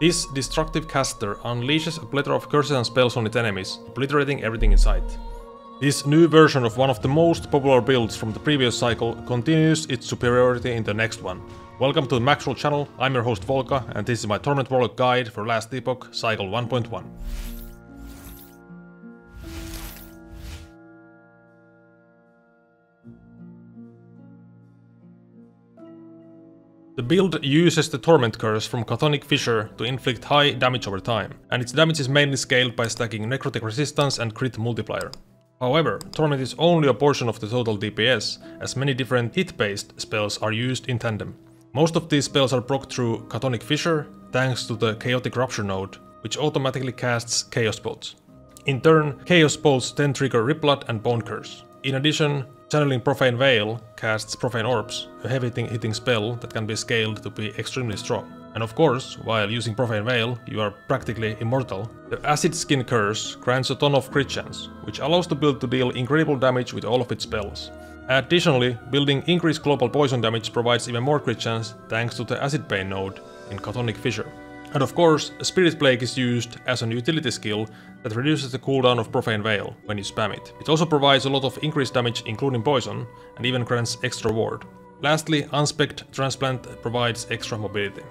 This destructive caster unleashes a plethora of curses and spells on its enemies, obliterating everything in sight. This new version of one of the most popular builds from the previous cycle continues its superiority in the next one. Welcome to the Maxroll channel, I'm your host Volca, and this is my Torment Warlock guide for last Epoch, cycle 1.1. The build uses the Torment curse from Chthonic Fissure to inflict high damage over time, and its damage is mainly scaled by stacking necrotic resistance and crit multiplier. However, Torment is only a portion of the total DPS, as many different hit-based spells are used in tandem. Most of these spells are procced through Chthonic Fissure, thanks to the Chaotic Rupture node, which automatically casts Chaos Bolts. In turn, Chaos Bolts then trigger Ripblood and Bone Curse. In addition, channeling Profane Veil casts Profane Orbs, a heavy-hitting spell that can be scaled to be extremely strong. And of course, while using Profane Veil, you are practically immortal. The Acid Skin Curse grants a ton of crit chance, which allows the build to deal incredible damage with all of its spells. Additionally, building increased global poison damage provides even more crit chance thanks to the Acid Pain node in Chthonic Fissure. And of course, Spirit Plague is used as an utility skill that reduces the cooldown of Profane Veil when you spam it. It also provides a lot of increased damage including poison, and even grants extra ward. Lastly, Unspect Transplant provides extra mobility.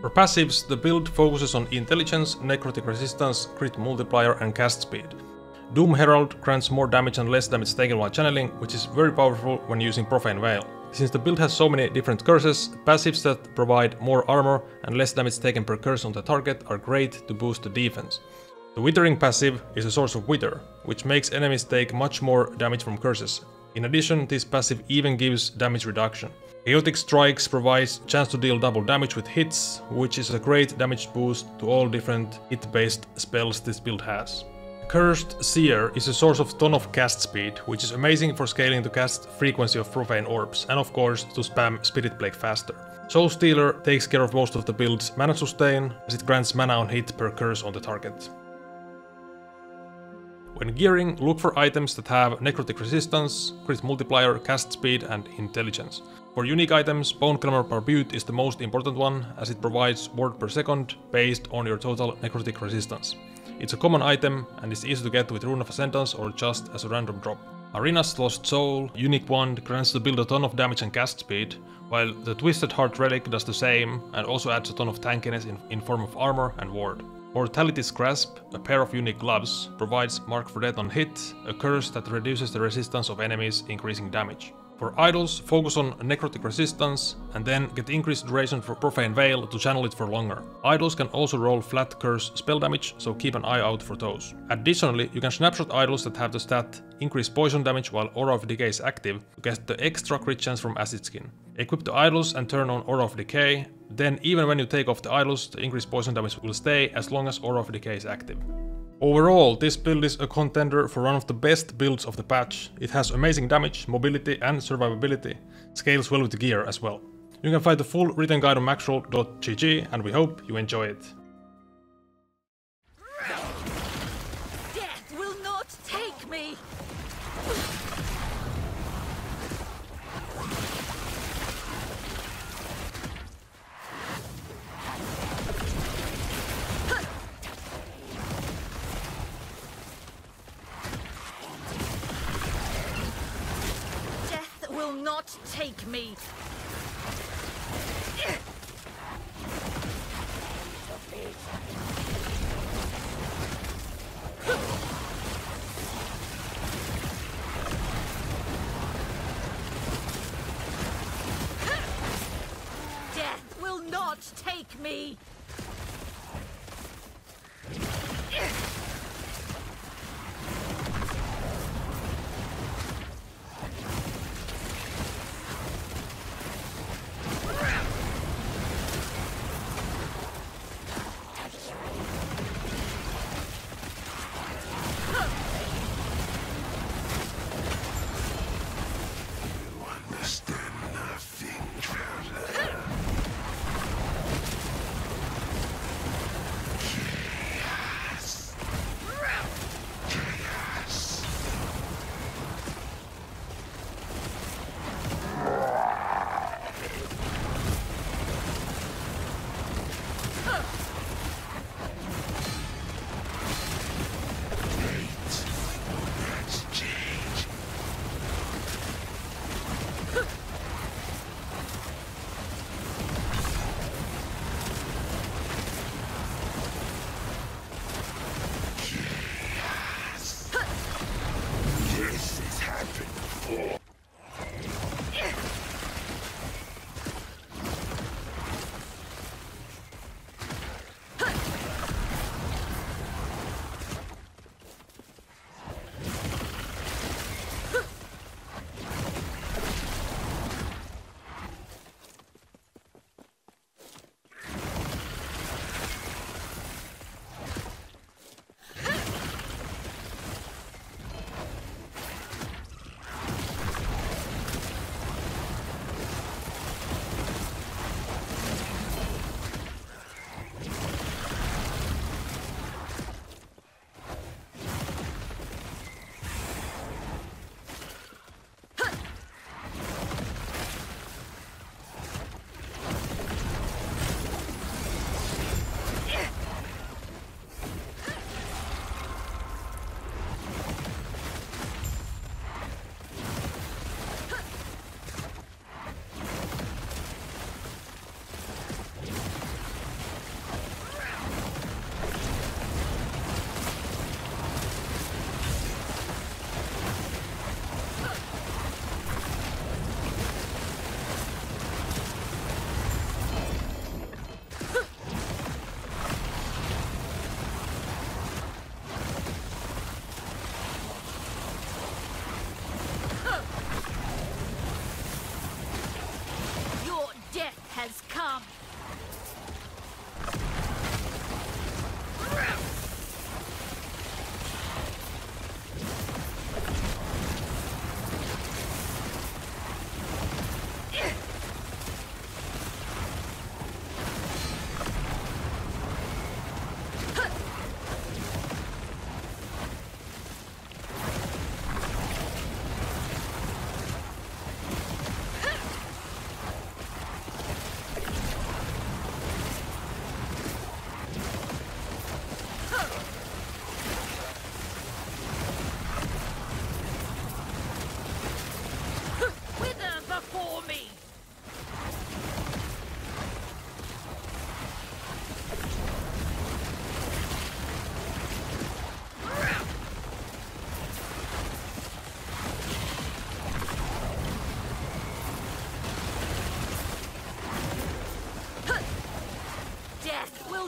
For passives, the build focuses on Intelligence, Necrotic Resistance, Crit Multiplier and Cast Speed. Doom Herald grants more damage and less damage taken while channeling, which is very powerful when using Profane Veil. Since the build has so many different curses, passives that provide more armor and less damage taken per curse on the target are great to boost the defense. The Withering passive is a source of Wither, which makes enemies take much more damage from curses. In addition, this passive even gives damage reduction. Chaotic Strikes provides chance to deal double damage with hits, which is a great damage boost to all different hit-based spells this build has. Cursed Seer is a source of ton of cast speed, which is amazing for scaling the cast frequency of Profane Orbs, and of course to spam Spirit Plague faster. Soul Stealer takes care of most of the build's mana sustain, as it grants mana on hit per curse on the target. When gearing, look for items that have Necrotic Resistance, Crit Multiplier, Cast Speed and Intelligence. For unique items, Bone Clamor Barbute is the most important one, as it provides ward per second based on your total Necrotic Resistance. It's a common item and is easy to get with Rune of Ascendance or just as a random drop. Arena's Lost Soul, unique wand, grants the build a ton of damage and cast speed, while the Twisted Heart Relic does the same and also adds a ton of tankiness in form of armor and ward. Mortality's Grasp, a pair of unique gloves, provides Mark for Death on hit, a curse that reduces the resistance of enemies, increasing damage. For idols, focus on Necrotic Resistance and then get increased duration for Profane Veil to channel it for longer. Idols can also roll flat curse spell damage, so keep an eye out for those. Additionally, you can snapshot idols that have the stat increase poison damage while Aura of Decay is active to get the extra crit chance from Acid Skin. Equip the idols and turn on Aura of Decay, then even when you take off the idols, the increased poison damage will stay as long as Aura of Decay is active. Overall, this build is a contender for one of the best builds of the patch. It has amazing damage, mobility and survivability, scales well with the gear as well. You can find the full written guide on maxroll.gg and we hope you enjoy it. Death will not take me! Will not take me. Death will not take me.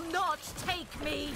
will not take me!